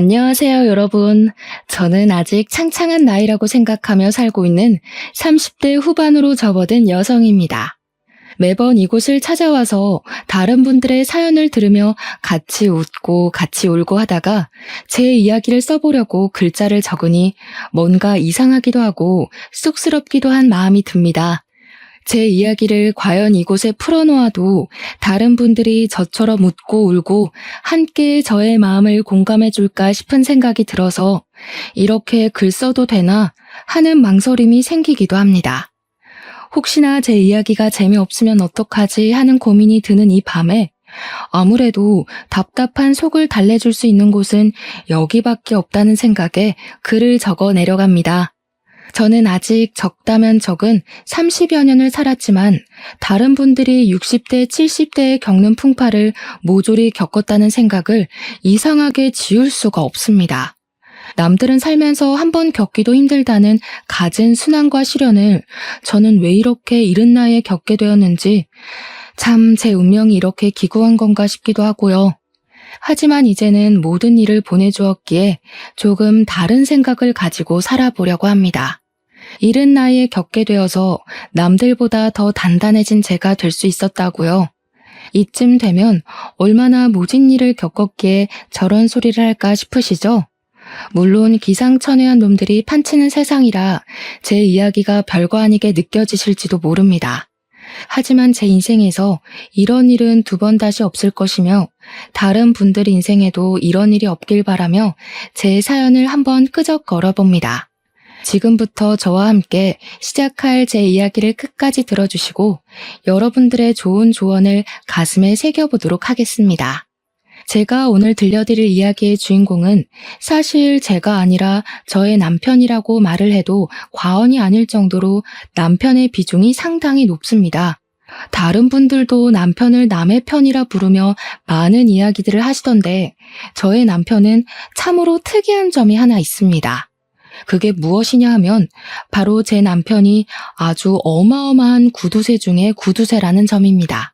안녕하세요, 여러분. 저는 아직 창창한 나이라고 생각하며 살고 있는 30대 후반으로 접어든 여성입니다. 매번 이곳을 찾아와서 다른 분들의 사연을 들으며 같이 웃고 같이 울고 하다가 제 이야기를 써보려고 글자를 적으니 뭔가 이상하기도 하고 쑥스럽기도 한 마음이 듭니다. 제 이야기를 과연 이곳에 풀어놓아도 다른 분들이 저처럼 웃고 울고 함께 저의 마음을 공감해 줄까 싶은 생각이 들어서 이렇게 글 써도 되나 하는 망설임이 생기기도 합니다. 혹시나 제 이야기가 재미없으면 어떡하지 하는 고민이 드는 이 밤에 아무래도 답답한 속을 달래줄 수 있는 곳은 여기밖에 없다는 생각에 글을 적어 내려갑니다. 저는 아직 적다면 적은 30여 년을 살았지만 다른 분들이 60대, 70대에 겪는 풍파를 모조리 겪었다는 생각을 이상하게 지울 수가 없습니다. 남들은 살면서 한 번 겪기도 힘들다는 갖은 순환과 시련을 저는 왜 이렇게 이른 나이에 겪게 되었는지 참 제 운명이 이렇게 기구한 건가 싶기도 하고요. 하지만 이제는 모든 일을 보내주었기에 조금 다른 생각을 가지고 살아보려고 합니다. 이른 나이에 겪게 되어서 남들보다 더 단단해진 제가 될 수 있었다고요. 이쯤 되면 얼마나 모진 일을 겪었기에 저런 소리를 할까 싶으시죠? 물론 기상천외한 놈들이 판치는 세상이라 제 이야기가 별거 아니게 느껴지실지도 모릅니다. 하지만 제 인생에서 이런 일은 두 번 다시 없을 것이며 다른 분들 인생에도 이런 일이 없길 바라며 제 사연을 한번 끄적 걸어봅니다. 지금부터 저와 함께 시작할 제 이야기를 끝까지 들어주시고 여러분들의 좋은 조언을 가슴에 새겨보도록 하겠습니다. 제가 오늘 들려드릴 이야기의 주인공은 사실 제가 아니라 저의 남편이라고 말을 해도 과언이 아닐 정도로 남편의 비중이 상당히 높습니다. 다른 분들도 남편을 남의 편이라 부르며 많은 이야기들을 하시던데 저의 남편은 참으로 특이한 점이 하나 있습니다. 그게 무엇이냐 하면 바로 제 남편이 아주 어마어마한 구두쇠 중에 구두쇠라는 점입니다.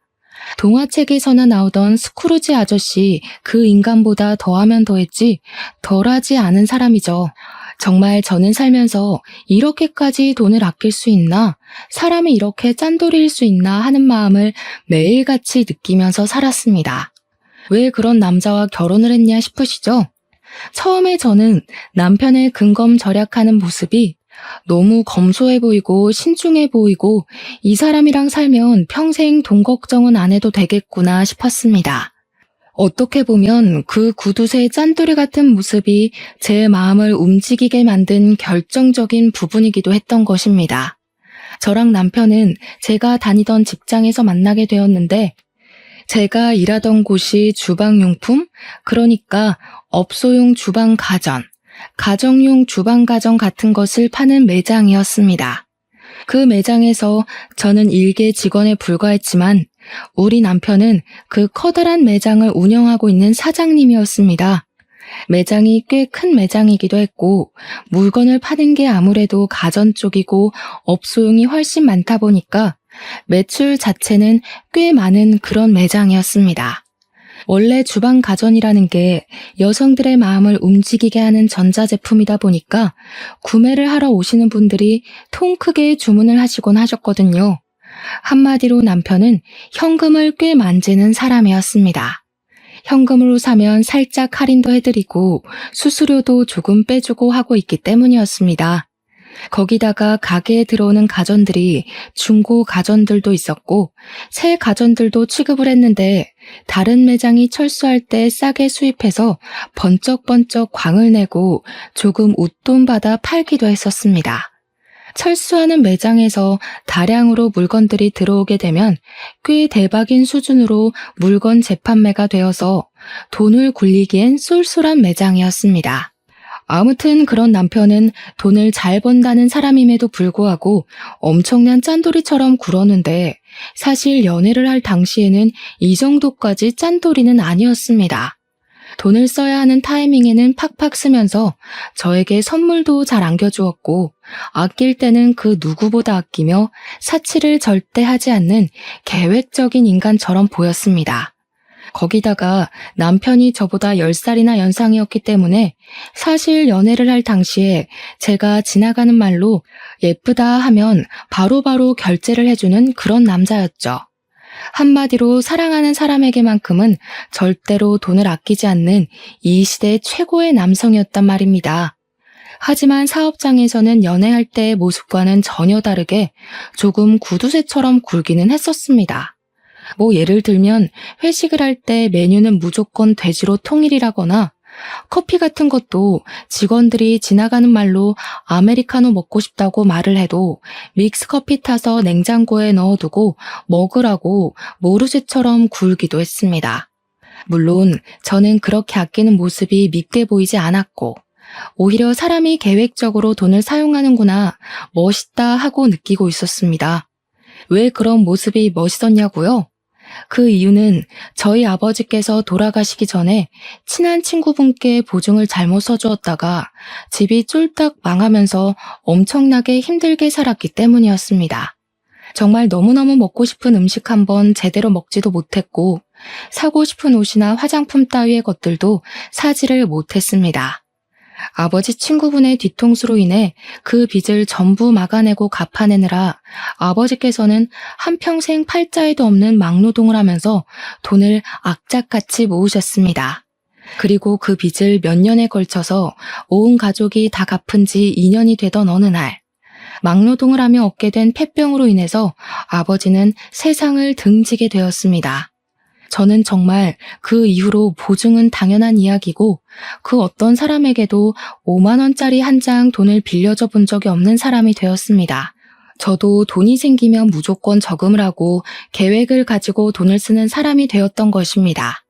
동화책에서나 나오던 스크루지 아저씨 그 인간보다 더하면 더했지 덜하지 않은 사람이죠. 정말 저는 살면서 이렇게까지 돈을 아낄 수 있나? 사람이 이렇게 짠돌이일 수 있나 하는 마음을 매일같이 느끼면서 살았습니다. 왜 그런 남자와 결혼을 했냐 싶으시죠? 처음에 저는 남편의 근검절약하는 모습이 너무 검소해 보이고 신중해 보이고 이 사람이랑 살면 평생 돈 걱정은 안 해도 되겠구나 싶었습니다. 어떻게 보면 그 구두쇠 짠돌이 같은 모습이 제 마음을 움직이게 만든 결정적인 부분이기도 했던 것입니다. 저랑 남편은 제가 다니던 직장에서 만나게 되었는데 제가 일하던 곳이 주방용품, 그러니까 업소용 주방 가전, 가정용 주방 가전 같은 것을 파는 매장이었습니다. 그 매장에서 저는 일개 직원에 불과했지만 우리 남편은 그 커다란 매장을 운영하고 있는 사장님이었습니다. 매장이 꽤 큰 매장이기도 했고 물건을 파는 게 아무래도 가전 쪽이고 업소용이 훨씬 많다 보니까 매출 자체는 꽤 많은 그런 매장이었습니다. 원래 주방 가전이라는 게 여성들의 마음을 움직이게 하는 전자제품이다 보니까 구매를 하러 오시는 분들이 통 크게 주문을 하시곤 하셨거든요. 한마디로 남편은 현금을 꽤 만지는 사람이었습니다. 현금으로 사면 살짝 할인도 해드리고 수수료도 조금 빼주고 하고 있기 때문이었습니다. 거기다가 가게에 들어오는 가전들이 중고 가전들도 있었고 새 가전들도 취급을 했는데 다른 매장이 철수할 때 싸게 수입해서 번쩍번쩍 광을 내고 조금 웃돈 받아 팔기도 했었습니다. 철수하는 매장에서 다량으로 물건들이 들어오게 되면 꽤 대박인 수준으로 물건 재판매가 되어서 돈을 굴리기엔 쏠쏠한 매장이었습니다. 아무튼 그런 남편은 돈을 잘 번다는 사람임에도 불구하고 엄청난 짠돌이처럼 굴었는데 사실 연애를 할 당시에는 이 정도까지 짠돌이는 아니었습니다. 돈을 써야 하는 타이밍에는 팍팍 쓰면서 저에게 선물도 잘 안겨주었고 아낄 때는 그 누구보다 아끼며 사치를 절대 하지 않는 계획적인 인간처럼 보였습니다. 거기다가 남편이 저보다 10살이나 연상이었기 때문에 사실 연애를 할 당시에 제가 지나가는 말로 예쁘다 하면 바로바로 결제를 해주는 그런 남자였죠. 한마디로 사랑하는 사람에게만큼은 절대로 돈을 아끼지 않는 이 시대 최고의 남성이었단 말입니다. 하지만 사업장에서는 연애할 때의 모습과는 전혀 다르게 조금 구두쇠처럼 굴기는 했었습니다. 예를 들면 회식을 할 때 메뉴는 무조건 돼지로 통일이라거나 커피 같은 것도 직원들이 지나가는 말로 아메리카노 먹고 싶다고 말을 해도 믹스커피 타서 냉장고에 넣어두고 먹으라고 모르쇠처럼 굴기도 했습니다. 물론 저는 그렇게 아끼는 모습이 밉게 보이지 않았고 오히려 사람이 계획적으로 돈을 사용하는구나 멋있다 하고 느끼고 있었습니다. 왜 그런 모습이 멋있었냐고요? 그 이유는 저희 아버지께서 돌아가시기 전에 친한 친구분께 보증을 잘못 써주었다가 집이 쫄딱 망하면서 엄청나게 힘들게 살았기 때문이었습니다. 정말 너무너무 먹고 싶은 음식 한번 제대로 먹지도 못했고 사고 싶은 옷이나 화장품 따위의 것들도 사지를 못했습니다. 아버지 친구분의 뒤통수로 인해 그 빚을 전부 막아내고 갚아내느라 아버지께서는 한평생 팔자에도 없는 막노동을 하면서 돈을 악착같이 모으셨습니다. 그리고 그 빚을 몇 년에 걸쳐서 온 가족이 다 갚은 지 2년이 되던 어느 날 막노동을 하며 얻게 된 폐병으로 인해서 아버지는 세상을 등지게 되었습니다. 저는 정말 그 이후로 보증은 당연한 이야기고 그 어떤 사람에게도 5만 원짜리 한 장 돈을 빌려줘 본 적이 없는 사람이 되었습니다. 저도 돈이 생기면 무조건 저금을 하고 계획을 가지고 돈을 쓰는 사람이 되었던 것입니다.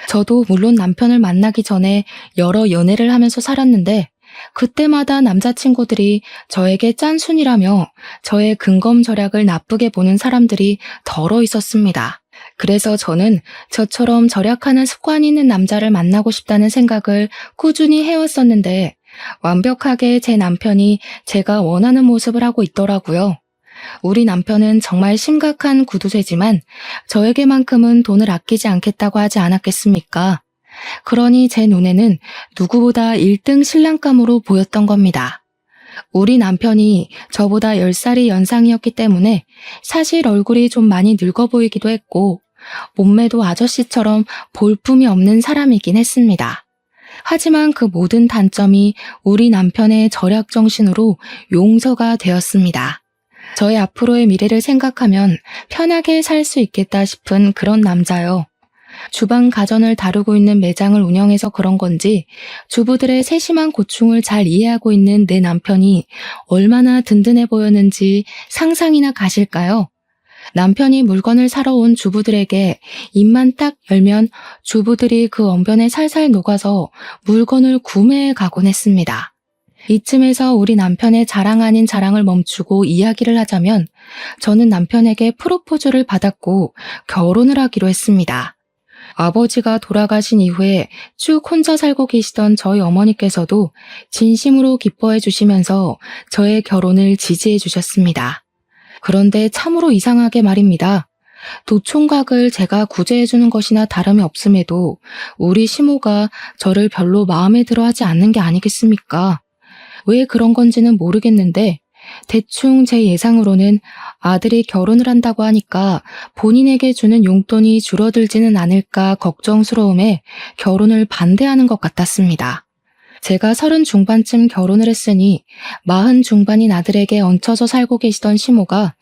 저도 물론 남편을 만나기 전에 여러 연애를 하면서 살았는데 그때마다 남자친구들이 저에게 짠순이라며 저의 근검절약을 나쁘게 보는 사람들이 덜어 있었습니다. 그래서 저는 저처럼 절약하는 습관이 있는 남자를 만나고 싶다는 생각을 꾸준히 해왔었는데 완벽하게 제 남편이 제가 원하는 모습을 하고 있더라고요. 우리 남편은 정말 심각한 구두쇠지만 저에게만큼은 돈을 아끼지 않겠다고 하지 않았겠습니까? 그러니 제 눈에는 누구보다 1등 신랑감으로 보였던 겁니다. 우리 남편이 저보다 10살이 연상이었기 때문에 사실 얼굴이 좀 많이 늙어 보이기도 했고 몸매도 아저씨처럼 볼품이 없는 사람이긴 했습니다. 하지만 그 모든 단점이 우리 남편의 절약 정신으로 용서가 되었습니다. 저의 앞으로의 미래를 생각하면 편하게 살 수 있겠다 싶은 그런 남자요. 주방 가전을 다루고 있는 매장을 운영해서 그런 건지 주부들의 세심한 고충을 잘 이해하고 있는 내 남편이 얼마나 든든해 보였는지 상상이나 가실까요? 남편이 물건을 사러 온 주부들에게 입만 딱 열면 주부들이 그 언변에 살살 녹아서 물건을 구매해 가곤 했습니다. 이쯤에서 우리 남편의 자랑 아닌 자랑을 멈추고 이야기를 하자면 저는 남편에게 프로포즈를 받았고 결혼을 하기로 했습니다. 아버지가 돌아가신 이후에 쭉 혼자 살고 계시던 저희 어머니께서도 진심으로 기뻐해 주시면서 저의 결혼을 지지해 주셨습니다. 그런데 참으로 이상하게 말입니다. 도총각을 제가 구제해 주는 것이나 다름이 없음에도 우리 시모가 저를 별로 마음에 들어 하지 않는 게 아니겠습니까? 왜 그런 건지는 모르겠는데 대충 제 예상으로는 아들이 결혼을 한다고 하니까 본인에게 주는 용돈이 줄어들지는 않을까 걱정스러움에 결혼을 반대하는 것 같았습니다. 제가 30 중반쯤 결혼을 했으니 40 중반인 아들에게 얹혀서 살고 계시던 시모가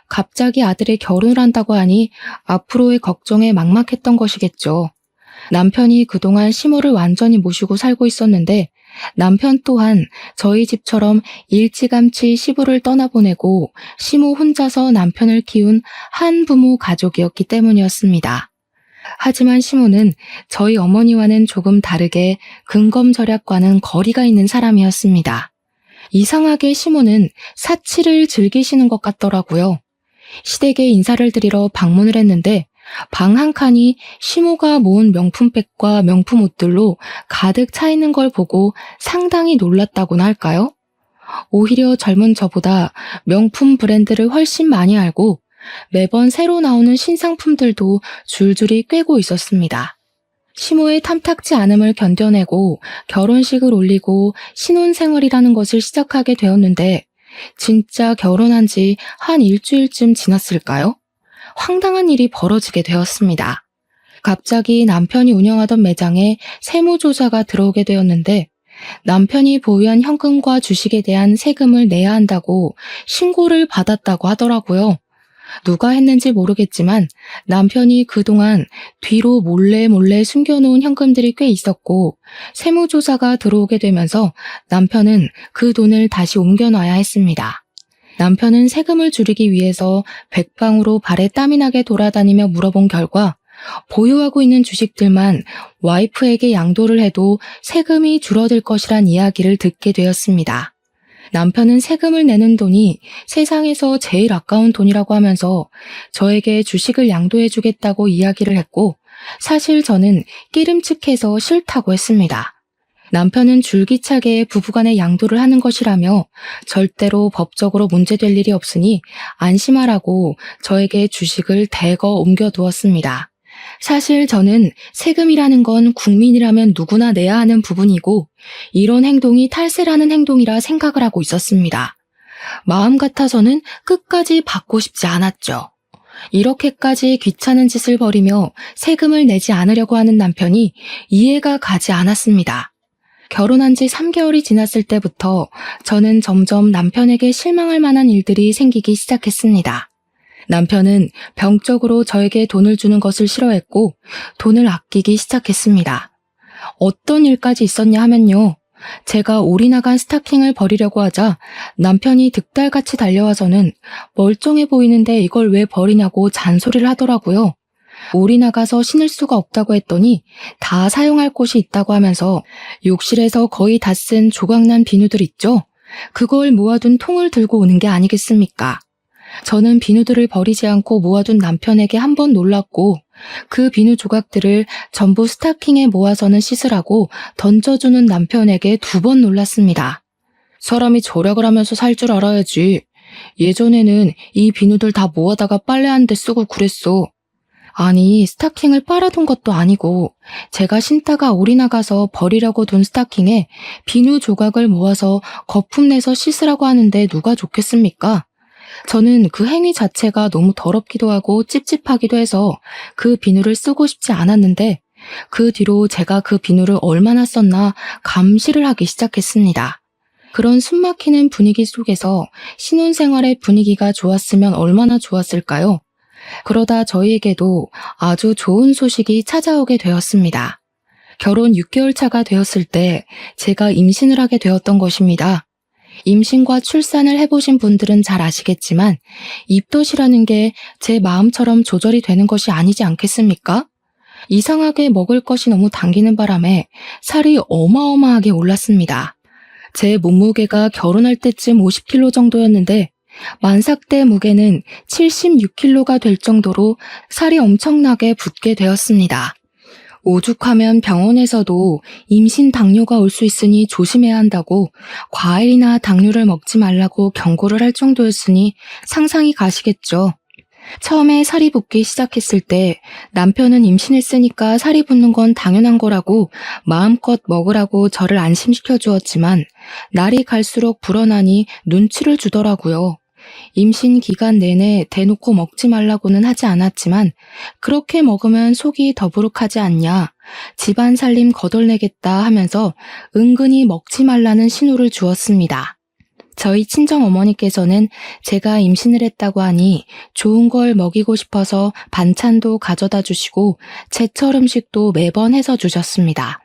갑자기 아들이 결혼을 한다고 하니 앞으로의 걱정에 막막했던 것이겠죠. 남편이 그동안 시모를 완전히 모시고 살고 있었는데 남편 또한 저희 집처럼 일찌감치 시부를 떠나보내고 시모 혼자서 남편을 키운 한부모 가족이었기 때문이었습니다. 하지만 시모는 저희 어머니와는 조금 다르게 근검절약과는 거리가 있는 사람이었습니다. 이상하게 시모는 사치를 즐기시는 것 같더라고요. 시댁에 인사를 드리러 방문을 했는데 방 한 칸이 시모가 모은 명품백과 명품 옷들로 가득 차 있는 걸 보고 상당히 놀랐다고나 할까요? 오히려 젊은 저보다 명품 브랜드를 훨씬 많이 알고 매번 새로 나오는 신상품들도 줄줄이 꿰고 있었습니다. 시모의 탐탁지 않음을 견뎌내고 결혼식을 올리고 신혼생활이라는 것을 시작하게 되었는데 진짜 결혼한 지 한 일주일쯤 지났을까요? 황당한 일이 벌어지게 되었습니다. 갑자기 남편이 운영하던 매장에 세무조사가 들어오게 되었는데 남편이 보유한 현금과 주식에 대한 세금을 내야 한다고 신고를 받았다고 하더라고요. 누가 했는지 모르겠지만 남편이 그동안 뒤로 몰래 숨겨놓은 현금들이 꽤 있었고 세무조사가 들어오게 되면서 남편은 그 돈을 다시 옮겨놔야 했습니다. 남편은 세금을 줄이기 위해서 백방으로 발에 땀이 나게 돌아다니며 물어본 결과 보유하고 있는 주식들만 와이프에게 양도를 해도 세금이 줄어들 것이란 이야기를 듣게 되었습니다. 남편은 세금을 내는 돈이 세상에서 제일 아까운 돈이라고 하면서 저에게 주식을 양도해주겠다고 이야기를 했고 사실 저는 끼름칙해서 싫다고 했습니다. 남편은 줄기차게 부부간에 양도를 하는 것이라며 절대로 법적으로 문제될 일이 없으니 안심하라고 저에게 주식을 대거 옮겨두었습니다. 사실 저는 세금이라는 건 국민이라면 누구나 내야 하는 부분이고 이런 행동이 탈세라는 행동이라 생각을 하고 있었습니다. 마음 같아서는 끝까지 받고 싶지 않았죠. 이렇게까지 귀찮은 짓을 벌이며 세금을 내지 않으려고 하는 남편이 이해가 가지 않았습니다. 결혼한 지 3개월이 지났을 때부터 저는 점점 남편에게 실망할 만한 일들이 생기기 시작했습니다. 남편은 병적으로 저에게 돈을 주는 것을 싫어했고 돈을 아끼기 시작했습니다. 어떤 일까지 있었냐 하면요. 제가 올이 나간 스타킹을 버리려고 하자 남편이 득달같이 달려와서는 멀쩡해 보이는데 이걸 왜 버리냐고 잔소리를 하더라고요. 올이 나가서 신을 수가 없다고 했더니 다 사용할 곳이 있다고 하면서 욕실에서 거의 다 쓴 조각난 비누들 있죠? 그걸 모아둔 통을 들고 오는 게 아니겠습니까? 저는 비누들을 버리지 않고 모아둔 남편에게 한 번 놀랐고 그 비누 조각들을 전부 스타킹에 모아서는 씻으라고 던져주는 남편에게 2번 놀랐습니다. 사람이 절약을 하면서 살 줄 알아야지. 예전에는 이 비누들 다 모아다가 빨래하는 데 쓰고 그랬어. 아니, 스타킹을 빨아둔 것도 아니고 제가 신다가 올이 나가서 버리려고 둔 스타킹에 비누 조각을 모아서 거품 내서 씻으라고 하는데 누가 좋겠습니까? 저는 그 행위 자체가 너무 더럽기도 하고 찝찝하기도 해서 그 비누를 쓰고 싶지 않았는데 그 뒤로 제가 그 비누를 얼마나 썼나 감시를 하기 시작했습니다. 그런 숨막히는 분위기 속에서 신혼생활의 분위기가 좋았으면 얼마나 좋았을까요? 그러다 저희에게도 아주 좋은 소식이 찾아오게 되었습니다. 결혼 6개월 차가 되었을 때 제가 임신을 하게 되었던 것입니다. 임신과 출산을 해보신 분들은 잘 아시겠지만 입덧이라는 게 제 마음처럼 조절이 되는 것이 아니지 않겠습니까? 이상하게 먹을 것이 너무 당기는 바람에 살이 어마어마하게 올랐습니다. 제 몸무게가 결혼할 때쯤 50kg 정도였는데 만삭 때 무게는 76kg가 될 정도로 살이 엄청나게 붙게 되었습니다. 오죽하면 병원에서도 임신 당뇨가 올 수 있으니 조심해야 한다고 과일이나 당류를 먹지 말라고 경고를 할 정도였으니 상상이 가시겠죠. 처음에 살이 붙기 시작했을 때 남편은 임신했으니까 살이 붙는 건 당연한 거라고 마음껏 먹으라고 저를 안심시켜 주었지만 날이 갈수록 불어나니 눈치를 주더라고요. 임신 기간 내내 대놓고 먹지 말라고는 하지 않았지만 그렇게 먹으면 속이 더부룩하지 않냐, 집안 살림 거덜내겠다 하면서 은근히 먹지 말라는 신호를 주었습니다. 저희 친정어머니께서는 제가 임신을 했다고 하니 좋은 걸 먹이고 싶어서 반찬도 가져다 주시고 제철 음식도 매번 해서 주셨습니다.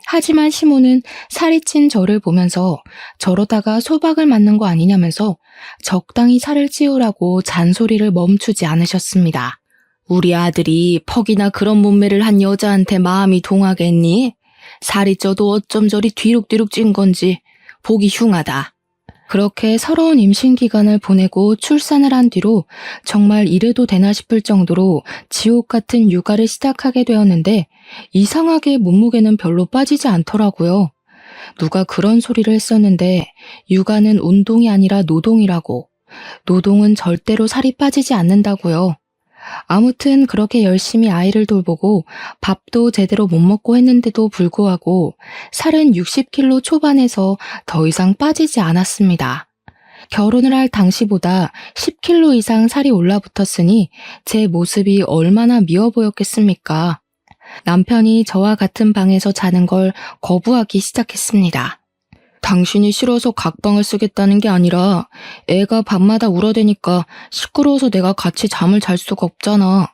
하지만 시모는 살이 찐 저를 보면서 저러다가 소박을 맞는 거 아니냐면서 적당히 살을 찌우라고 잔소리를 멈추지 않으셨습니다. 우리 아들이 퍽이나 그런 몸매를 한 여자한테 마음이 동하겠니? 살이 쪄도 어쩜 저리 뒤룩뒤룩 찐 건지 보기 흉하다. 그렇게 서러운 임신 기간을 보내고 출산을 한 뒤로 정말 이래도 되나 싶을 정도로 지옥 같은 육아를 시작하게 되었는데 이상하게 몸무게는 별로 빠지지 않더라고요. 누가 그런 소리를 했었는데 육아는 운동이 아니라 노동이라고. 노동은 절대로 살이 빠지지 않는다고요. 아무튼 그렇게 열심히 아이를 돌보고 밥도 제대로 못 먹고 했는데도 불구하고 살은 60kg 초반에서 더 이상 빠지지 않았습니다. 결혼을 할 당시보다 10kg 이상 살이 올라붙었으니 제 모습이 얼마나 미워 보였겠습니까? 남편이 저와 같은 방에서 자는 걸 거부하기 시작했습니다. 당신이 싫어서 각방을 쓰겠다는 게 아니라 애가 밤마다 울어대니까 시끄러워서 내가 같이 잠을 잘 수가 없잖아.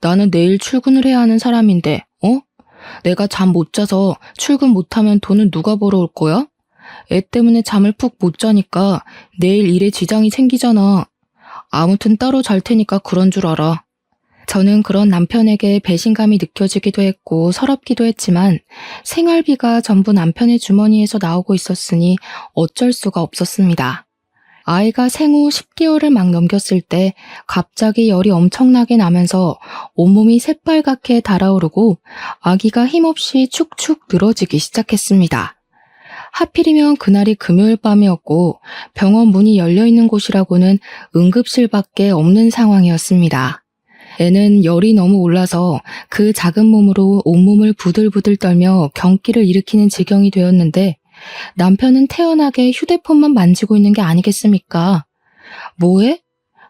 나는 내일 출근을 해야 하는 사람인데, 내가 잠 못 자서 출근 못하면 돈은 누가 벌어올 거야? 애 때문에 잠을 푹 못 자니까 내일 일에 지장이 생기잖아. 아무튼 따로 잘 테니까 그런 줄 알아. 저는 그런 남편에게 배신감이 느껴지기도 했고 서럽기도 했지만 생활비가 전부 남편의 주머니에서 나오고 있었으니 어쩔 수가 없었습니다. 아이가 생후 10개월을 막 넘겼을 때 갑자기 열이 엄청나게 나면서 온몸이 새빨갛게 달아오르고 아기가 힘없이 축축 늘어지기 시작했습니다. 하필이면 그날이 금요일 밤이었고 병원 문이 열려있는 곳이라고는 응급실밖에 없는 상황이었습니다. 애는 열이 너무 올라서 그 작은 몸으로 온몸을 부들부들 떨며 경기를 일으키는 지경이 되었는데 남편은 태연하게 휴대폰만 만지고 있는 게 아니겠습니까? 뭐해?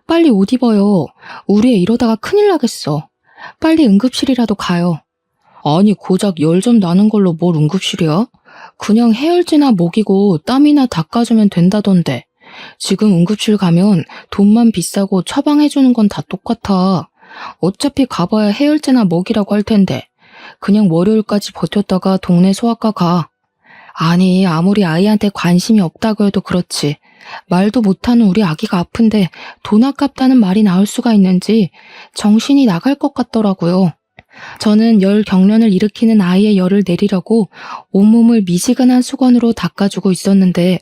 빨리 옷 입어요. 우리 애 이러다가 큰일 나겠어. 빨리 응급실이라도 가요. 아니 고작 열 좀 나는 걸로 뭘 응급실이야? 그냥 해열제나 먹이고 땀이나 닦아주면 된다던데. 지금 응급실 가면 돈만 비싸고 처방해주는 건 다 똑같아. 어차피 가봐야 해열제나 먹이라고 할 텐데 그냥 월요일까지 버텼다가 동네 소아과 가. 아니 아무리 아이한테 관심이 없다고 해도 그렇지 말도 못하는 우리 아기가 아픈데 돈 아깝다는 말이 나올 수가 있는지 정신이 나갈 것 같더라고요. 저는 열 경련을 일으키는 아이의 열을 내리려고 온몸을 미지근한 수건으로 닦아주고 있었는데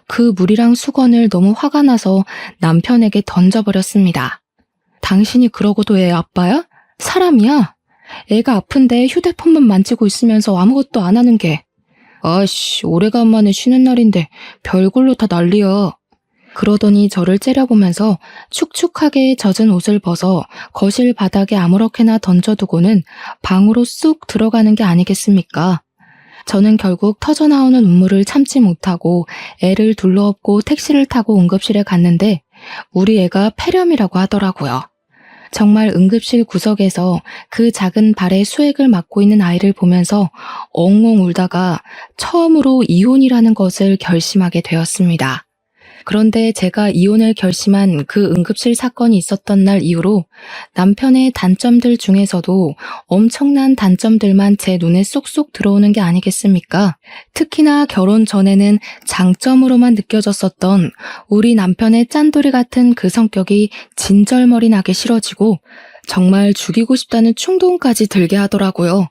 그 물이랑 수건을 너무 화가 나서 남편에게 던져버렸습니다. 당신이 그러고도 애 아빠야? 사람이야? 애가 아픈데 휴대폰만 만지고 있으면서 아무것도 안 하는 게. 아이씨, 오래간만에 쉬는 날인데 별걸로 다 난리야. 그러더니 저를 째려보면서 축축하게 젖은 옷을 벗어 거실 바닥에 아무렇게나 던져두고는 방으로 쑥 들어가는 게 아니겠습니까? 저는 결국 터져나오는 눈물을 참지 못하고 애를 둘러엎고 택시를 타고 응급실에 갔는데 우리 애가 폐렴이라고 하더라고요. 정말 응급실 구석에서 그 작은 발에 수액을 맞고 있는 아이를 보면서 엉엉 울다가 처음으로 이혼이라는 것을 결심하게 되었습니다. 그런데 제가 이혼을 결심한 그 응급실 사건이 있었던 날 이후로 남편의 단점들 중에서도 엄청난 단점들만 제 눈에 쏙쏙 들어오는 게 아니겠습니까? 특히나 결혼 전에는 장점으로만 느껴졌었던 우리 남편의 짠돌이 같은 그 성격이 진절머리 나게 싫어지고 정말 죽이고 싶다는 충동까지 들게 하더라고요.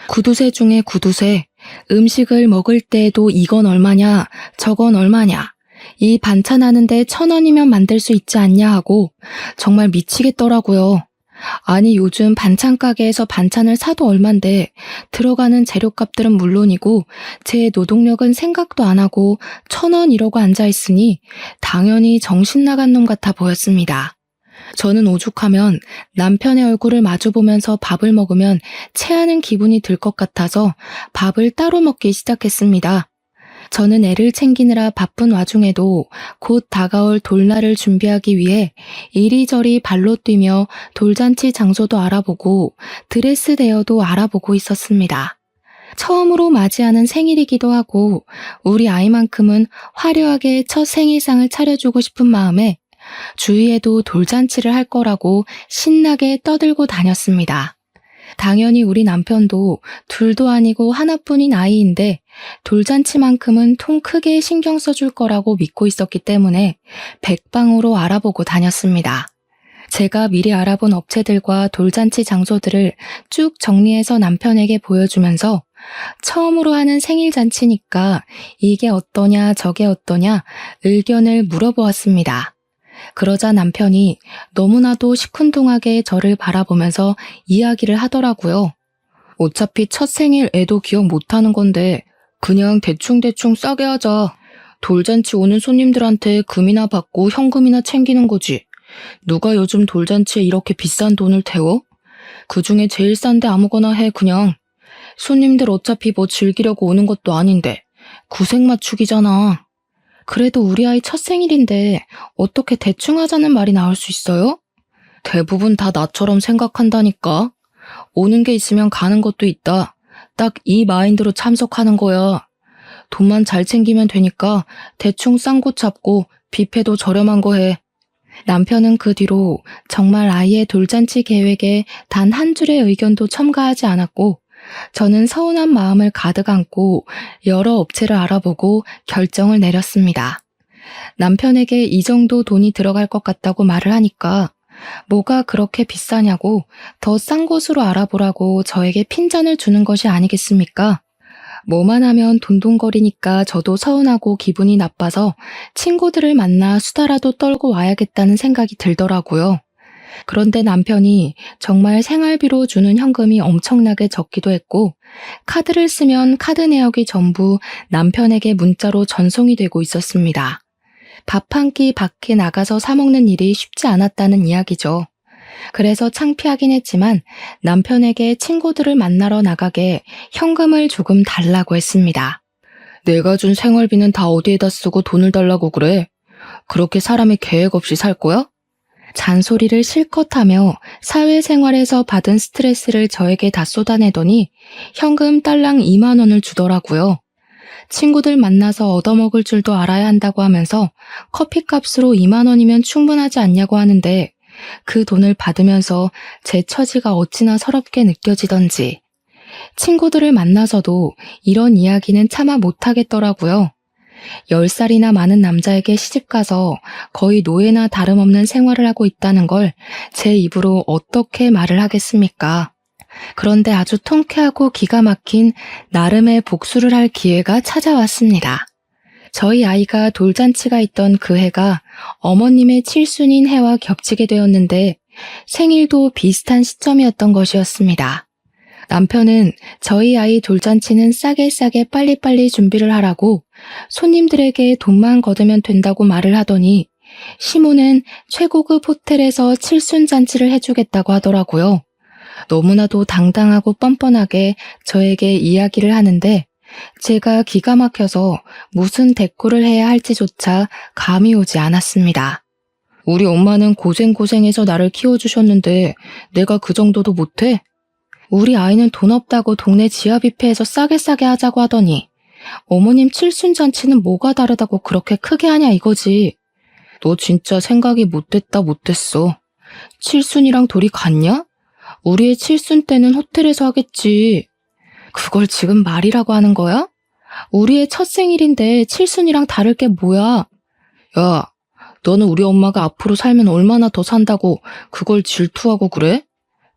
구두쇠 중에 구두쇠, 음식을 먹을 때에도 이건 얼마냐, 저건 얼마냐. 이 반찬 하는데 1,000원이면 만들 수 있지 않냐 하고 정말 미치겠더라고요. 아니 요즘 반찬 가게에서 반찬을 사도 얼만데 들어가는 재료값들은 물론이고 제 노동력은 생각도 안 하고 1,000원 이러고 앉아있으니 당연히 정신 나간 놈 같아 보였습니다. 저는 오죽하면 남편의 얼굴을 마주보면서 밥을 먹으면 체하는 기분이 들 것 같아서 밥을 따로 먹기 시작했습니다. 저는 애를 챙기느라 바쁜 와중에도 곧 다가올 돌날을 준비하기 위해 이리저리 발로 뛰며 돌잔치 장소도 알아보고 드레스 대여도 알아보고 있었습니다. 처음으로 맞이하는 생일이기도 하고 우리 아이만큼은 화려하게 첫 생일상을 차려주고 싶은 마음에 주위에도 돌잔치를 할 거라고 신나게 떠들고 다녔습니다. 당연히 우리 남편도 둘도 아니고 하나뿐인 아이인데 돌잔치만큼은 통 크게 신경 써줄 거라고 믿고 있었기 때문에 백방으로 알아보고 다녔습니다. 제가 미리 알아본 업체들과 돌잔치 장소들을 쭉 정리해서 남편에게 보여주면서 처음으로 하는 생일잔치니까 이게 어떠냐 저게 어떠냐 의견을 물어보았습니다. 그러자 남편이 너무나도 시큰둥하게 저를 바라보면서 이야기를 하더라고요. 어차피 첫 생일 애도 기억 못하는 건데 그냥 대충대충 싸게 하자. 돌잔치 오는 손님들한테 금이나 받고 현금이나 챙기는 거지. 누가 요즘 돌잔치에 이렇게 비싼 돈을 태워? 그중에 제일 싼데 아무거나 해 그냥. 손님들 어차피 뭐 즐기려고 오는 것도 아닌데 구색 맞추기잖아. 그래도 우리 아이 첫 생일인데 어떻게 대충 하자는 말이 나올 수 있어요? 대부분 다 나처럼 생각한다니까. 오는 게 있으면 가는 것도 있다. 딱 이 마인드로 참석하는 거야. 돈만 잘 챙기면 되니까 대충 싼 곳 잡고 뷔페도 저렴한 거 해. 남편은 그 뒤로 정말 아이의 돌잔치 계획에 단 한 줄의 의견도 첨가하지 않았고 저는 서운한 마음을 가득 안고 여러 업체를 알아보고 결정을 내렸습니다. 남편에게 이 정도 돈이 들어갈 것 같다고 말을 하니까 뭐가 그렇게 비싸냐고 더 싼 곳으로 알아보라고 저에게 핀잔을 주는 것이 아니겠습니까? 뭐만 하면 돈돈거리니까 저도 서운하고 기분이 나빠서 친구들을 만나 수다라도 떨고 와야겠다는 생각이 들더라고요. 그런데 남편이 정말 생활비로 주는 현금이 엄청나게 적기도 했고 카드를 쓰면 카드 내역이 전부 남편에게 문자로 전송이 되고 있었습니다. 밥 한 끼 밖에 나가서 사 먹는 일이 쉽지 않았다는 이야기죠. 그래서 창피하긴 했지만 남편에게 친구들을 만나러 나가게 현금을 조금 달라고 했습니다. 내가 준 생활비는 다 어디에다 쓰고 돈을 달라고 그래? 그렇게 사람이 계획 없이 살 거야? 잔소리를 실컷 하며 사회생활에서 받은 스트레스를 저에게 다 쏟아내더니 현금 딸랑 2만 원을 주더라고요. 친구들 만나서 얻어먹을 줄도 알아야 한다고 하면서 커피값으로 2만 원이면 충분하지 않냐고 하는데 그 돈을 받으면서 제 처지가 어찌나 서럽게 느껴지던지 친구들을 만나서도 이런 이야기는 차마 못하겠더라고요. 10살이나 많은 남자에게 시집가서 거의 노예나 다름없는 생활을 하고 있다는 걸 제 입으로 어떻게 말을 하겠습니까? 그런데 아주 통쾌하고 기가 막힌 나름의 복수를 할 기회가 찾아왔습니다. 저희 아이가 돌잔치가 있던 그 해가 어머님의 칠순인 해와 겹치게 되었는데 생일도 비슷한 시점이었던 것이었습니다. 남편은 저희 아이 돌잔치는 싸게 빨리빨리 준비를 하라고 손님들에게 돈만 걷으면 된다고 말을 하더니 시모는 최고급 호텔에서 칠순잔치를 해주겠다고 하더라고요. 너무나도 당당하고 뻔뻔하게 저에게 이야기를 하는데 제가 기가 막혀서 무슨 대꾸를 해야 할지조차 감이 오지 않았습니다. 우리 엄마는 고생고생해서 나를 키워주셨는데 내가 그 정도도 못해? 우리 아이는 돈 없다고 동네 지하 뷔페에서 싸게 하자고 하더니 어머님 칠순잔치는 뭐가 다르다고 그렇게 크게 하냐 이거지. 너 진짜 생각이 못됐어. 칠순이랑 돌이 같냐? 우리의 칠순 때는 호텔에서 하겠지. 그걸 지금 말이라고 하는 거야? 우리의 첫 생일인데 칠순이랑 다를 게 뭐야? 야, 너는 우리 엄마가 앞으로 살면 얼마나 더 산다고 그걸 질투하고 그래?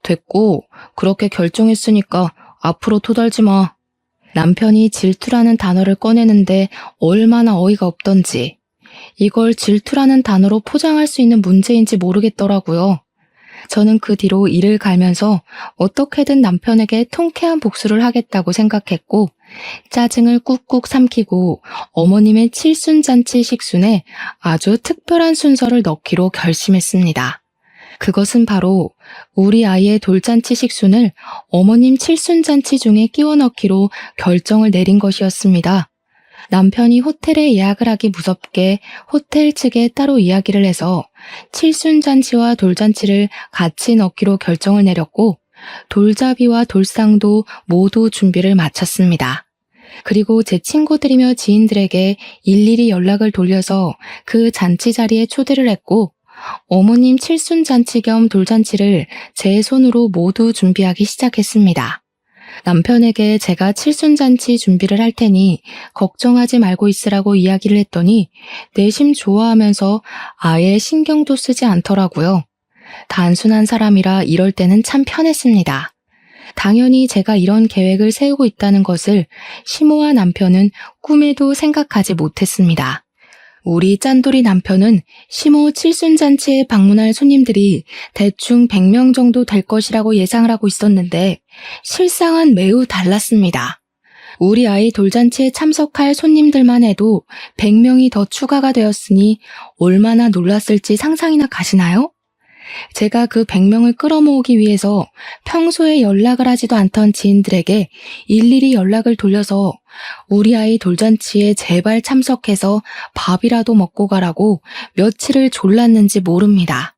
됐고, 그렇게 결정했으니까 앞으로 토달지 마. 남편이 질투라는 단어를 꺼내는데 얼마나 어이가 없던지 이걸 질투라는 단어로 포장할 수 있는 문제인지 모르겠더라고요. 저는 그 뒤로 이를 갈면서 어떻게든 남편에게 통쾌한 복수를 하겠다고 생각했고 짜증을 꾹꾹 삼키고 어머님의 칠순잔치 식순에 아주 특별한 순서를 넣기로 결심했습니다. 그것은 바로 우리 아이의 돌잔치 식순을 어머님 칠순잔치 중에 끼워 넣기로 결정을 내린 것이었습니다. 남편이 호텔에 예약을 하기 무섭게 호텔 측에 따로 이야기를 해서 칠순잔치와 돌잔치를 같이 넣기로 결정을 내렸고 돌잡이와 돌상도 모두 준비를 마쳤습니다. 그리고 제 친구들이며 지인들에게 일일이 연락을 돌려서 그 잔치 자리에 초대를 했고 어머님 칠순잔치 겸 돌잔치를 제 손으로 모두 준비하기 시작했습니다. 남편에게 제가 칠순잔치 준비를 할 테니 걱정하지 말고 있으라고 이야기를 했더니 내심 좋아하면서 아예 신경도 쓰지 않더라고요. 단순한 사람이라 이럴 때는 참 편했습니다. 당연히 제가 이런 계획을 세우고 있다는 것을 시모와 남편은 꿈에도 생각하지 못했습니다. 우리 짠돌이 남편은 시모 칠순잔치에 방문할 손님들이 대충 100명 정도 될 것이라고 예상을 하고 있었는데 실상은 매우 달랐습니다. 우리 아이 돌잔치에 참석할 손님들만 해도 100명이 더 추가가 되었으니 얼마나 놀랐을지 상상이나 가시나요? 제가 그 100명을 끌어모으기 위해서 평소에 연락을 하지도 않던 지인들에게 일일이 연락을 돌려서 우리 아이 돌잔치에 제발 참석해서 밥이라도 먹고 가라고 며칠을 졸랐는지 모릅니다.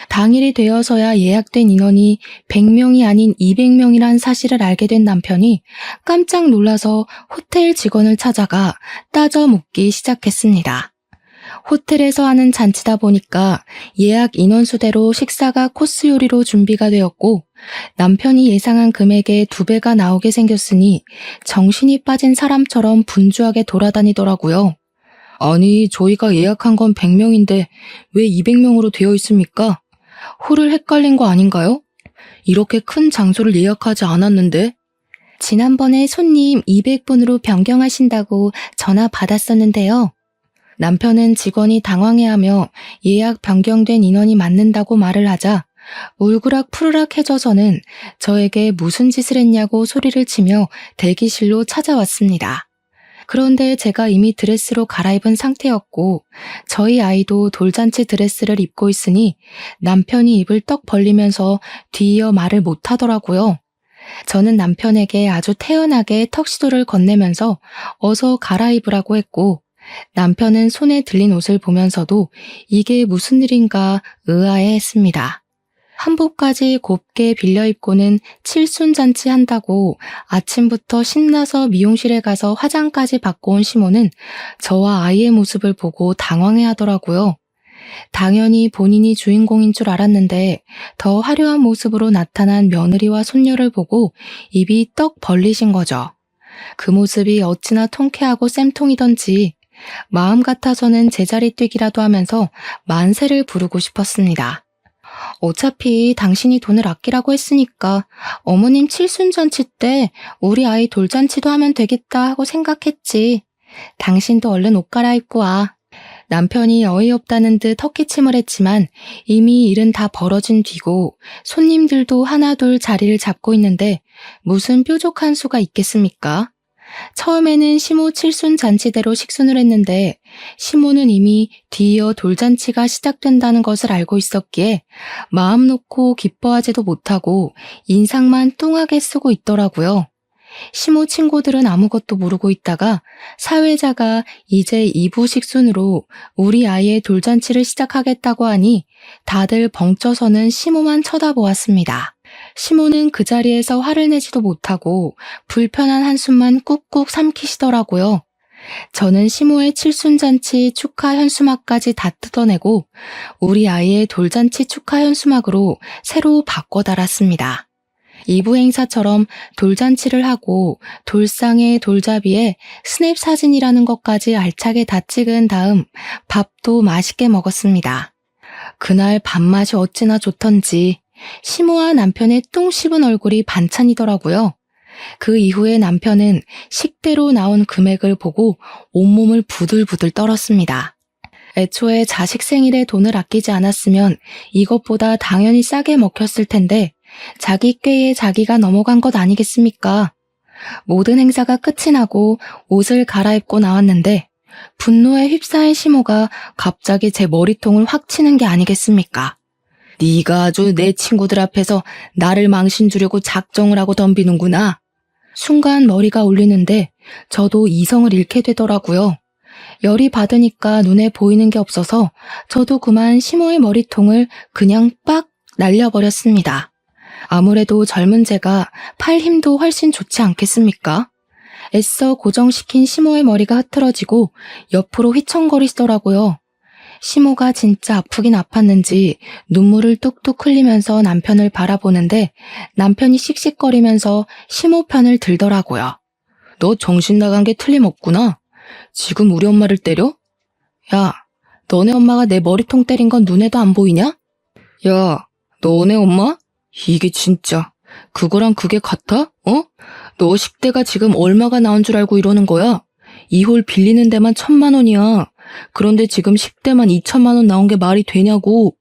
당일이 되어서야 예약된 인원이 100명이 아닌 200명이란 사실을 알게 된 남편이 깜짝 놀라서 호텔 직원을 찾아가 따져 묻기 시작했습니다. 호텔에서 하는 잔치다 보니까 예약 인원수대로 식사가 코스 요리로 준비가 되었고 남편이 예상한 금액의 2배가 나오게 생겼으니 정신이 빠진 사람처럼 분주하게 돌아다니더라고요. 아니, 저희가 예약한 건 100명인데 왜 200명으로 되어 있습니까? 홀을 헷갈린 거 아닌가요? 이렇게 큰 장소를 예약하지 않았는데? 지난번에 손님 200분으로 변경하신다고 전화 받았었는데요. 남편은 직원이 당황해하며 예약 변경된 인원이 맞는다고 말을 하자 울그락푸르락해져서는 저에게 무슨 짓을 했냐고 소리를 치며 대기실로 찾아왔습니다. 그런데 제가 이미 드레스로 갈아입은 상태였고 저희 아이도 돌잔치 드레스를 입고 있으니 남편이 입을 떡 벌리면서 뒤이어 말을 못하더라고요. 저는 남편에게 아주 태연하게 턱시도를 건네면서 어서 갈아입으라고 했고 남편은 손에 들린 옷을 보면서도 이게 무슨 일인가 의아해했습니다. 한복까지 곱게 빌려 입고는 칠순잔치 한다고 아침부터 신나서 미용실에 가서 화장까지 받고 온 시모는 저와 아이의 모습을 보고 당황해하더라고요. 당연히 본인이 주인공인 줄 알았는데 더 화려한 모습으로 나타난 며느리와 손녀를 보고 입이 떡 벌리신 거죠. 그 모습이 어찌나 통쾌하고 쌤통이던지 마음 같아서는 제자리 뛰기라도 하면서 만세를 부르고 싶었습니다. 어차피 당신이 돈을 아끼라고 했으니까 어머님 칠순잔치 때 우리 아이 돌잔치도 하면 되겠다 하고 생각했지. 당신도 얼른 옷 갈아입고 와. 남편이 어이없다는 듯 헛기침을 했지만 이미 일은 다 벌어진 뒤고 손님들도 하나둘 자리를 잡고 있는데 무슨 뾰족한 수가 있겠습니까? 처음에는 시모 칠순 잔치대로 식순을 했는데 시모는 이미 뒤이어 돌잔치가 시작된다는 것을 알고 있었기에 마음 놓고 기뻐하지도 못하고 인상만 뚱하게 쓰고 있더라고요. 시모 친구들은 아무것도 모르고 있다가 사회자가 이제 2부 식순으로 우리 아이의 돌잔치를 시작하겠다고 하니 다들 벙쪄서는 시모만 쳐다보았습니다. 시모는 그 자리에서 화를 내지도 못하고 불편한 한숨만 꾹꾹 삼키시더라고요. 저는 시모의 칠순잔치 축하 현수막까지 다 뜯어내고 우리 아이의 돌잔치 축하 현수막으로 새로 바꿔 달았습니다. 2부 행사처럼 돌잔치를 하고 돌상에 돌잡이에 스냅 사진이라는 것까지 알차게 다 찍은 다음 밥도 맛있게 먹었습니다. 그날 밥맛이 어찌나 좋던지 시모와 남편의 똥 씹은 얼굴이 반찬이더라고요. 그 이후에 남편은 식대로 나온 금액을 보고 온몸을 부들부들 떨었습니다. 애초에 자식 생일에 돈을 아끼지 않았으면 이것보다 당연히 싸게 먹혔을 텐데 자기 꾀에 자기가 넘어간 것 아니겠습니까? 모든 행사가 끝이 나고 옷을 갈아입고 나왔는데 분노에 휩싸인 시모가 갑자기 제 머리통을 확 치는 게 아니겠습니까? 네가 아주 내 친구들 앞에서 나를 망신 주려고 작정을 하고 덤비는구나. 순간 머리가 울리는데 저도 이성을 잃게 되더라고요. 열이 받으니까 눈에 보이는 게 없어서 저도 그만 시모의 머리통을 그냥 빡 날려버렸습니다. 아무래도 젊은 제가 팔 힘도 훨씬 좋지 않겠습니까? 애써 고정시킨 시모의 머리가 흐트러지고 옆으로 휘청거리시더라고요. 시모가 진짜 아프긴 아팠는지 눈물을 뚝뚝 흘리면서 남편을 바라보는데 남편이 씩씩거리면서 시모 편을 들더라고요. 너 정신 나간 게 틀림없구나. 지금 우리 엄마를 때려? 야, 너네 엄마가 내 머리통 때린 건 눈에도 안 보이냐? 야, 너네 엄마? 이게 진짜 그거랑 그게 같아? 어? 너 10대가 지금 얼마가 나온 줄 알고 이러는 거야? 이 홀 빌리는 데만 1,000만 원이야. 그런데 지금 10대만 2천만 원 나온 게 말이 되냐고.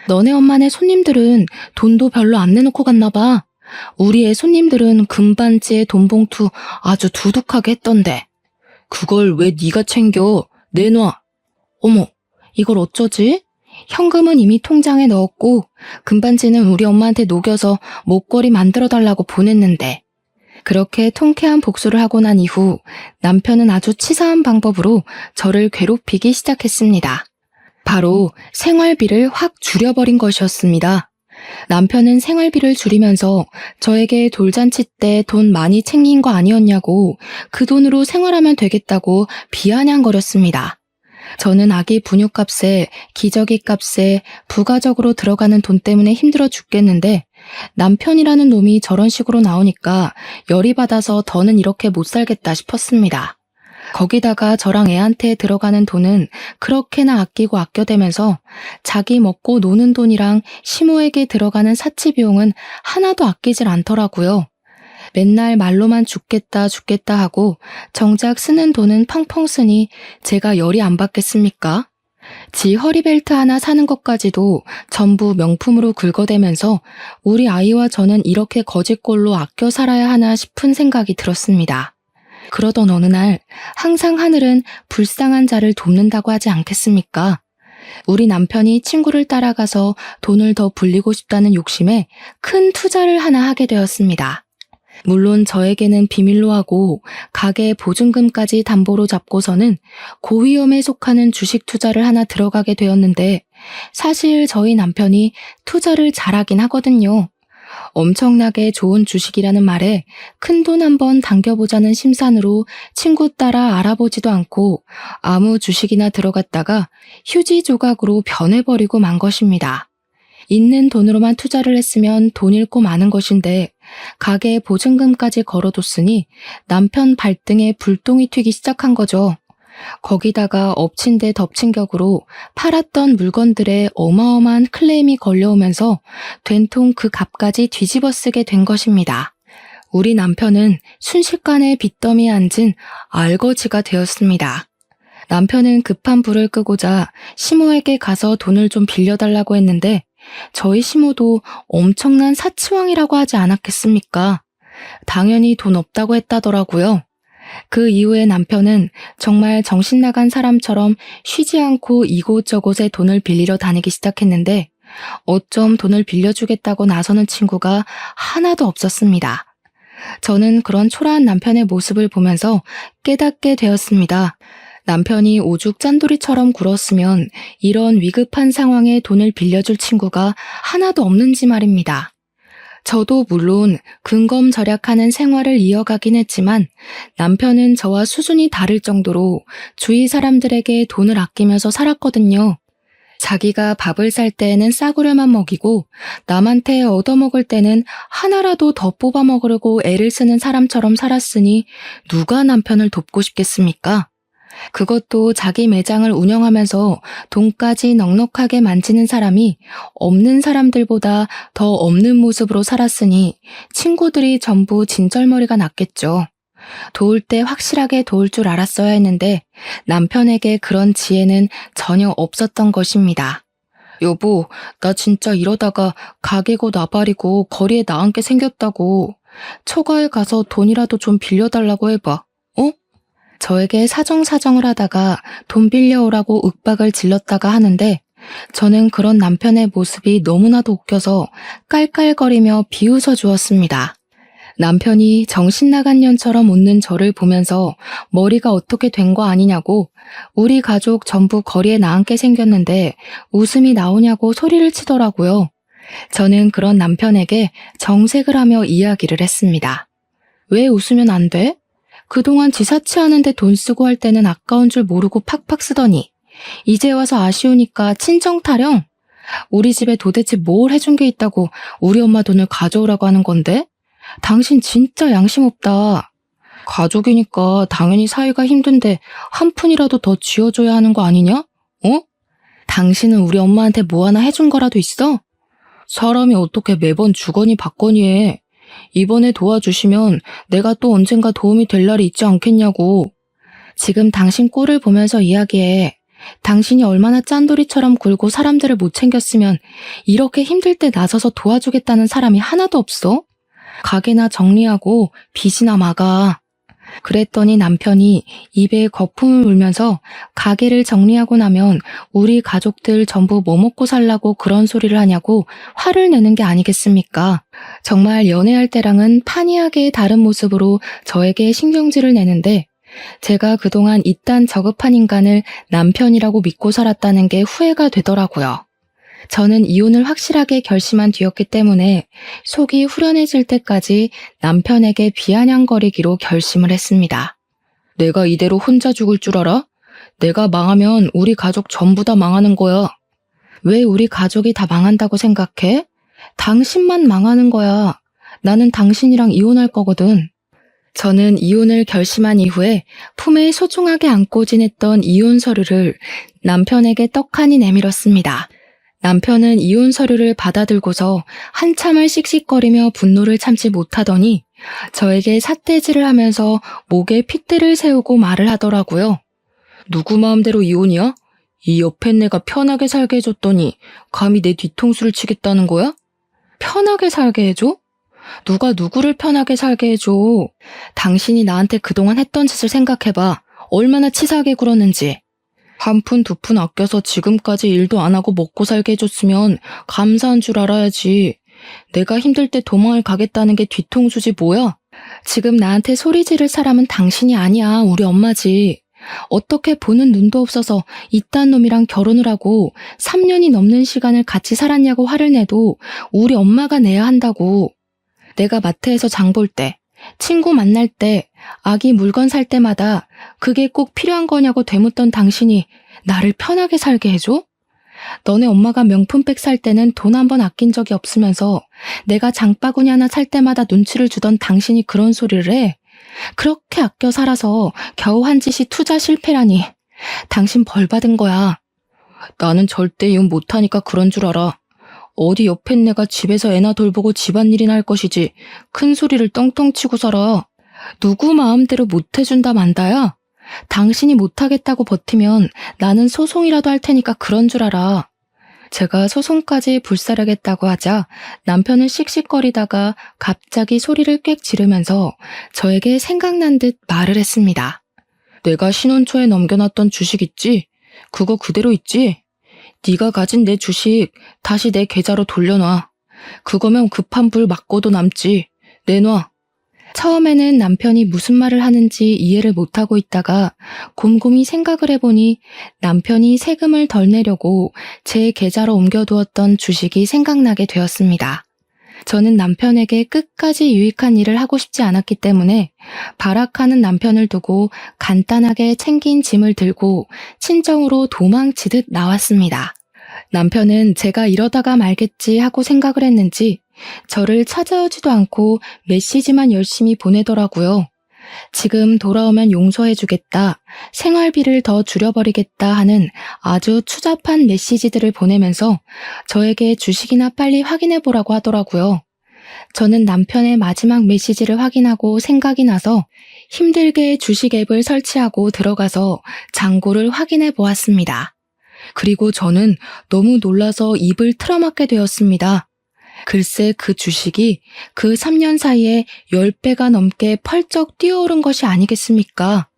너네 엄마네 손님들은 돈도 별로 안 내놓고 갔나 봐. 우리 애 손님들은 금반지에 돈봉투 아주 두둑하게 했던데. 그걸 왜 네가 챙겨? 내놔. 어머, 이걸 어쩌지? 현금은 이미 통장에 넣었고 금반지는 우리 엄마한테 녹여서 목걸이 만들어달라고 보냈는데. 그렇게 통쾌한 복수를 하고 난 이후 남편은 아주 치사한 방법으로 저를 괴롭히기 시작했습니다. 바로 생활비를 확 줄여버린 것이었습니다. 남편은 생활비를 줄이면서 저에게 돌잔치 때 돈 많이 챙긴 거 아니었냐고 그 돈으로 생활하면 되겠다고 비아냥거렸습니다. 저는 아기 분유값에 기저귀 값에 부가적으로 들어가는 돈 때문에 힘들어 죽겠는데 남편이라는 놈이 저런 식으로 나오니까 열이 받아서 더는 이렇게 못 살겠다 싶었습니다. 거기다가 저랑 애한테 들어가는 돈은 그렇게나 아끼고 아껴대면서 자기 먹고 노는 돈이랑 시모에게 들어가는 사치 비용은 하나도 아끼질 않더라고요. 맨날 말로만 죽겠다 죽겠다 하고 정작 쓰는 돈은 펑펑 쓰니 제가 열이 안 받겠습니까? 지 허리벨트 하나 사는 것까지도 전부 명품으로 긁어대면서 우리 아이와 저는 이렇게 거지꼴로 아껴 살아야 하나 싶은 생각이 들었습니다. 그러던 어느 날 항상 하늘은 불쌍한 자를 돕는다고 하지 않겠습니까? 우리 남편이 친구를 따라가서 돈을 더 불리고 싶다는 욕심에 큰 투자를 하나 하게 되었습니다. 물론 저에게는 비밀로 하고 가게 보증금까지 담보로 잡고서는 고위험에 속하는 주식 투자를 하나 들어가게 되었는데 사실 저희 남편이 투자를 잘하긴 하거든요. 엄청나게 좋은 주식이라는 말에 큰돈 한번 당겨보자는 심산으로 친구 따라 알아보지도 않고 아무 주식이나 들어갔다가 휴지 조각으로 변해버리고 만 것입니다. 있는 돈으로만 투자를 했으면 돈 잃고 마는 것인데 가게에 보증금까지 걸어뒀으니 남편 발등에 불똥이 튀기 시작한 거죠. 거기다가 엎친 데 덮친 격으로 팔았던 물건들에 어마어마한 클레임이 걸려오면서 된통 그 값까지 뒤집어 쓰게 된 것입니다. 우리 남편은 순식간에 빚더미에 앉은 알거지가 되었습니다. 남편은 급한 불을 끄고자 시모에게 가서 돈을 좀 빌려달라고 했는데 저희 시모도 엄청난 사치왕이라고 하지 않았겠습니까? 당연히 돈 없다고 했다더라고요. 그 이후에 남편은 정말 정신 나간 사람처럼 쉬지 않고 이곳저곳에 돈을 빌리러 다니기 시작했는데 어쩜 돈을 빌려주겠다고 나서는 친구가 하나도 없었습니다. 저는 그런 초라한 남편의 모습을 보면서 깨닫게 되었습니다. 남편이 오죽 짠돌이처럼 굴었으면 이런 위급한 상황에 돈을 빌려줄 친구가 하나도 없는지 말입니다. 저도 물론 근검절약하는 생활을 이어가긴 했지만 남편은 저와 수준이 다를 정도로 주위 사람들에게 돈을 아끼면서 살았거든요. 자기가 밥을 살 때에는 싸구려만 먹이고 남한테 얻어먹을 때는 하나라도 더 뽑아 먹으려고 애를 쓰는 사람처럼 살았으니 누가 남편을 돕고 싶겠습니까? 그것도 자기 매장을 운영하면서 돈까지 넉넉하게 만지는 사람이 없는 사람들보다 더 없는 모습으로 살았으니 친구들이 전부 진절머리가 났겠죠. 도울 때 확실하게 도울 줄 알았어야 했는데 남편에게 그런 지혜는 전혀 없었던 것입니다. 여보, 나 진짜 이러다가 가게고 나발이고 거리에 나앉게 생겼다고. 처가에 가서 돈이라도 좀 빌려달라고 해봐. 어? 저에게 사정사정을 하다가 돈 빌려오라고 윽박을 질렀다가 하는데 저는 그런 남편의 모습이 너무나도 웃겨서 깔깔거리며 비웃어 주었습니다. 남편이 정신나간 년처럼 웃는 저를 보면서 머리가 어떻게 된 거 아니냐고 우리 가족 전부 거리에 나앉게 생겼는데 웃음이 나오냐고 소리를 치더라고요. 저는 그런 남편에게 정색을 하며 이야기를 했습니다. 왜 웃으면 안 돼? 그동안 지 사치하는데 돈 쓰고 할 때는 아까운 줄 모르고 팍팍 쓰더니 이제 와서 아쉬우니까 친정 타령? 우리 집에 도대체 뭘 해준 게 있다고 우리 엄마 돈을 가져오라고 하는 건데? 당신 진짜 양심 없다. 가족이니까 당연히 사이가 힘든데 한 푼이라도 더 쥐어줘야 하는 거 아니냐? 어? 당신은 우리 엄마한테 뭐 하나 해준 거라도 있어? 사람이 어떻게 매번 주거니 받거니 해. 이번에 도와주시면 내가 또 언젠가 도움이 될 날이 있지 않겠냐고. 지금 당신 꼴을 보면서 이야기해. 당신이 얼마나 짠돌이처럼 굴고 사람들을 못 챙겼으면 이렇게 힘들 때 나서서 도와주겠다는 사람이 하나도 없어? 가게나 정리하고 빚이나 막아. 그랬더니 남편이 입에 거품을 물면서 가게를 정리하고 나면 우리 가족들 전부 뭐 먹고 살라고 그런 소리를 하냐고 화를 내는 게 아니겠습니까? 정말 연애할 때랑은 판이하게 다른 모습으로 저에게 신경질을 내는데 제가 그동안 이딴 저급한 인간을 남편이라고 믿고 살았다는 게 후회가 되더라고요. 저는 이혼을 확실하게 결심한 뒤였기 때문에 속이 후련해질 때까지 남편에게 비아냥거리기로 결심을 했습니다. 내가 이대로 혼자 죽을 줄 알아? 내가 망하면 우리 가족 전부 다 망하는 거야. 왜 우리 가족이 다 망한다고 생각해? 당신만 망하는 거야. 나는 당신이랑 이혼할 거거든. 저는 이혼을 결심한 이후에 품에 소중하게 안고 지냈던 이혼 서류를 남편에게 떡하니 내밀었습니다. 남편은 이혼 서류를 받아들고서 한참을 씩씩거리며 분노를 참지 못하더니 저에게 삿대질을 하면서 목에 핏대를 세우고 말을 하더라고요. 누구 마음대로 이혼이야? 이 옆에 내가 편하게 살게 해줬더니 감히 내 뒤통수를 치겠다는 거야? 편하게 살게 해줘? 누가 누구를 편하게 살게 해줘? 당신이 나한테 그동안 했던 짓을 생각해봐. 얼마나 치사하게 굴었는지. 한 푼 두 푼 아껴서 지금까지 일도 안 하고 먹고 살게 해줬으면 감사한 줄 알아야지. 내가 힘들 때 도망을 가겠다는 게 뒤통수지 뭐야? 지금 나한테 소리 지를 사람은 당신이 아니야. 우리 엄마지. 어떻게 보는 눈도 없어서 이딴 놈이랑 결혼을 하고 3년이 넘는 시간을 같이 살았냐고 화를 내도 우리 엄마가 내야 한다고. 내가 마트에서 장 볼 때, 친구 만날 때, 아기 물건 살 때마다 그게 꼭 필요한 거냐고 되묻던 당신이 나를 편하게 살게 해줘? 너네 엄마가 명품백 살 때는 돈 한 번 아낀 적이 없으면서 내가 장바구니 하나 살 때마다 눈치를 주던 당신이 그런 소리를 해? 그렇게 아껴 살아서 겨우 한 짓이 투자 실패라니. 당신 벌 받은 거야. 나는 절대 이혼 못하니까 그런 줄 알아. 어디 옆에 내가 집에서 애나 돌보고 집안일이나 할 것이지 큰 소리를 떵떵 치고 살아. 누구 마음대로 못해준다 만다야? 당신이 못하겠다고 버티면 나는 소송이라도 할 테니까 그런 줄 알아. 제가 소송까지 불사르겠다고 하자 남편은 씩씩거리다가 갑자기 소리를 꽥 지르면서 저에게 생각난 듯 말을 했습니다. 내가 신혼 초에 넘겨놨던 주식 있지? 그거 그대로 있지? 네가 가진 내 주식 다시 내 계좌로 돌려놔. 그거면 급한 불 맞고도 남지. 내놔. 처음에는 남편이 무슨 말을 하는지 이해를 못하고 있다가 곰곰이 생각을 해보니 남편이 세금을 덜 내려고 제 계좌로 옮겨두었던 주식이 생각나게 되었습니다. 저는 남편에게 끝까지 유익한 일을 하고 싶지 않았기 때문에 발악하는 남편을 두고 간단하게 챙긴 짐을 들고 친정으로 도망치듯 나왔습니다. 남편은 제가 이러다가 말겠지 하고 생각을 했는지 저를 찾아오지도 않고 메시지만 열심히 보내더라고요. 지금 돌아오면 용서해주겠다, 생활비를 더 줄여버리겠다 하는 아주 추잡한 메시지들을 보내면서 저에게 주식이나 빨리 확인해보라고 하더라고요. 저는 남편의 마지막 메시지를 확인하고 생각이 나서 힘들게 주식 앱을 설치하고 들어가서 잔고를 확인해 보았습니다. 그리고 저는 너무 놀라서 입을 틀어막게 되었습니다. 글쎄 그 주식이 그 3년 사이에 10배가 넘게 펄쩍 뛰어오른 것이 아니겠습니까?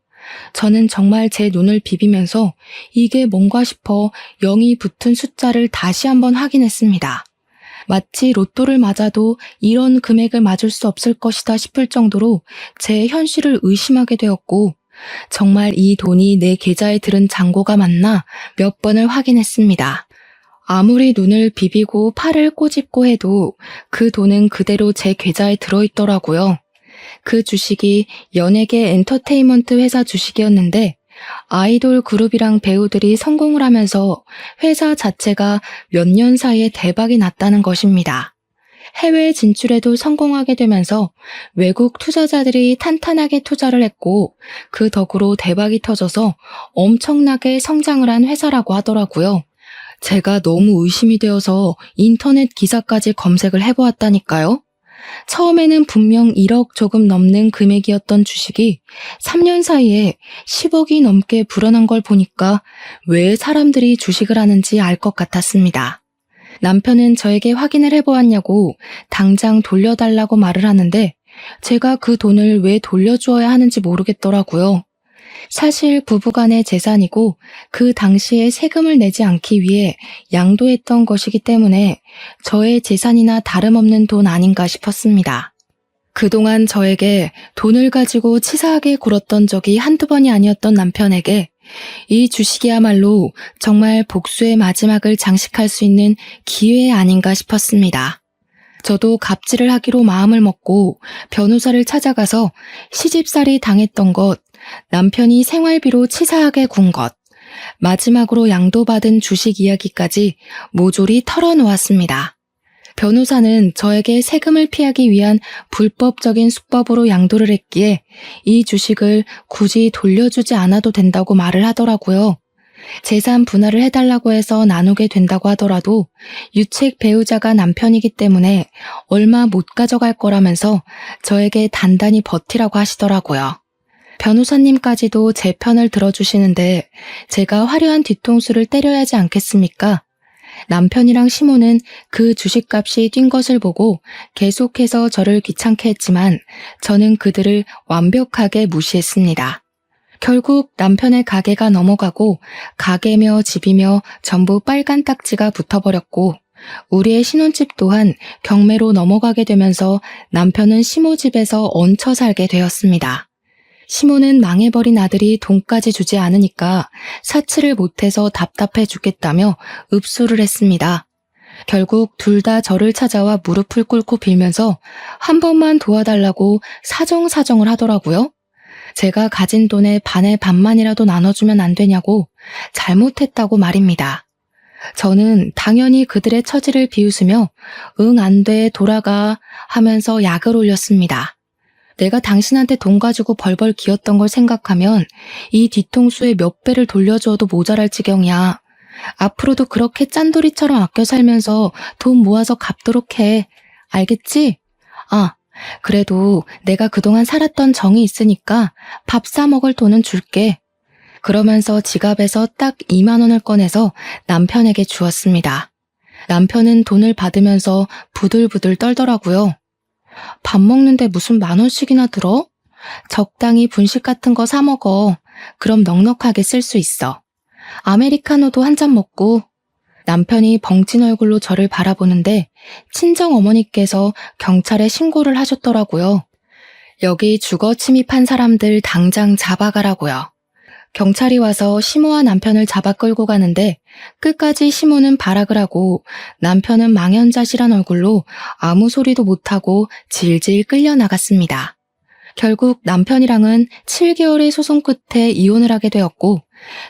저는 정말 제 눈을 비비면서 이게 뭔가 싶어 0이 붙은 숫자를 다시 한번 확인했습니다. 마치 로또를 맞아도 이런 금액을 맞을 수 없을 것이다 싶을 정도로 제 현실을 의심하게 되었고 정말 이 돈이 내 계좌에 들은 잔고가 맞나 몇 번을 확인했습니다. 아무리 눈을 비비고 팔을 꼬집고 해도 그 돈은 그대로 제 계좌에 들어있더라고요. 그 주식이 연예계 엔터테인먼트 회사 주식이었는데 아이돌 그룹이랑 배우들이 성공을 하면서 회사 자체가 몇 년 사이에 대박이 났다는 것입니다. 해외 진출에도 성공하게 되면서 외국 투자자들이 탄탄하게 투자를 했고 그 덕으로 대박이 터져서 엄청나게 성장을 한 회사라고 하더라고요. 제가 너무 의심이 되어서 인터넷 기사까지 검색을 해보았다니까요. 처음에는 분명 1억 조금 넘는 금액이었던 주식이 3년 사이에 10억이 넘게 불어난 걸 보니까 왜 사람들이 주식을 하는지 알 것 같았습니다. 남편은 저에게 확인을 해보았냐고 당장 돌려달라고 말을 하는데 제가 그 돈을 왜 돌려주어야 하는지 모르겠더라고요. 사실 부부간의 재산이고 그 당시에 세금을 내지 않기 위해 양도했던 것이기 때문에 저의 재산이나 다름없는 돈 아닌가 싶었습니다. 그동안 저에게 돈을 가지고 치사하게 굴었던 적이 한두 번이 아니었던 남편에게 이 주식이야말로 정말 복수의 마지막을 장식할 수 있는 기회 아닌가 싶었습니다. 저도 갑질을 하기로 마음을 먹고 변호사를 찾아가서 시집살이 당했던 것, 남편이 생활비로 치사하게 군 것, 마지막으로 양도받은 주식 이야기까지 모조리 털어놓았습니다. 변호사는 저에게 세금을 피하기 위한 불법적인 수법으로 양도를 했기에 이 주식을 굳이 돌려주지 않아도 된다고 말을 하더라고요. 재산 분할을 해달라고 해서 나누게 된다고 하더라도 유책 배우자가 남편이기 때문에 얼마 못 가져갈 거라면서 저에게 단단히 버티라고 하시더라고요. 변호사님까지도 제 편을 들어주시는데 제가 화려한 뒤통수를 때려야 하지 않겠습니까? 남편이랑 시모는 그 주식값이 뛴 것을 보고 계속해서 저를 귀찮게 했지만 저는 그들을 완벽하게 무시했습니다. 결국 남편의 가게가 넘어가고 가게며 집이며 전부 빨간 딱지가 붙어버렸고 우리의 신혼집 또한 경매로 넘어가게 되면서 남편은 시모 집에서 얹혀 살게 되었습니다. 시모는 망해버린 아들이 돈까지 주지 않으니까 사치를 못해서 답답해 죽겠다며 읍소를 했습니다. 결국 둘 다 저를 찾아와 무릎을 꿇고 빌면서 한 번만 도와달라고 사정사정을 하더라고요. 제가 가진 돈의 반의 반만이라도 나눠주면 안 되냐고 잘못했다고 말입니다. 저는 당연히 그들의 처지를 비웃으며 응, 안 돼, 돌아가 하면서 약을 올렸습니다. 내가 당신한테 돈 가지고 벌벌 기었던 걸 생각하면 이 뒤통수에 몇 배를 돌려줘도 모자랄 지경이야. 앞으로도 그렇게 짠돌이처럼 아껴 살면서 돈 모아서 갚도록 해. 알겠지? 아, 그래도 내가 그동안 살았던 정이 있으니까 밥 사 먹을 돈은 줄게. 그러면서 지갑에서 딱 2만 원을 꺼내서 남편에게 주었습니다. 남편은 돈을 받으면서 부들부들 떨더라고요. 밥 먹는데 무슨 10,000원씩이나 들어? 적당히 분식 같은 거 사 먹어. 그럼 넉넉하게 쓸 수 있어. 아메리카노도 한 잔 먹고. 남편이 벙찐 얼굴로 저를 바라보는데 친정 어머니께서 경찰에 신고를 하셨더라고요. 여기 주거 침입한 사람들 당장 잡아가라고요. 경찰이 와서 시모와 남편을 잡아 끌고 가는데 끝까지 시모는 발악을 하고 남편은 망연자실한 얼굴로 아무 소리도 못하고 질질 끌려나갔습니다. 결국 남편이랑은 7개월의 소송 끝에 이혼을 하게 되었고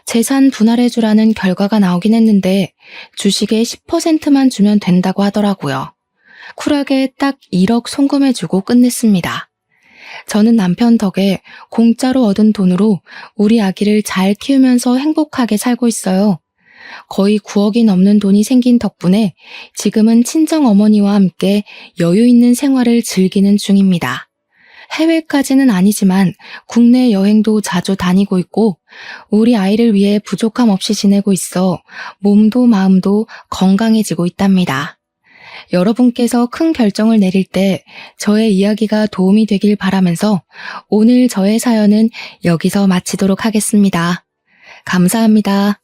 재산 분할해주라는 결과가 나오긴 했는데 주식의 10%만 주면 된다고 하더라고요. 쿨하게 딱 1억 송금해주고 끝냈습니다. 저는 남편 덕에 공짜로 얻은 돈으로 우리 아기를 잘 키우면서 행복하게 살고 있어요. 거의 9억이 넘는 돈이 생긴 덕분에 지금은 친정 어머니와 함께 여유 있는 생활을 즐기는 중입니다. 해외까지는 아니지만 국내 여행도 자주 다니고 있고 우리 아이를 위해 부족함 없이 지내고 있어 몸도 마음도 건강해지고 있답니다. 여러분께서 큰 결정을 내릴 때 저의 이야기가 도움이 되길 바라면서 오늘 저의 사연은 여기서 마치도록 하겠습니다. 감사합니다.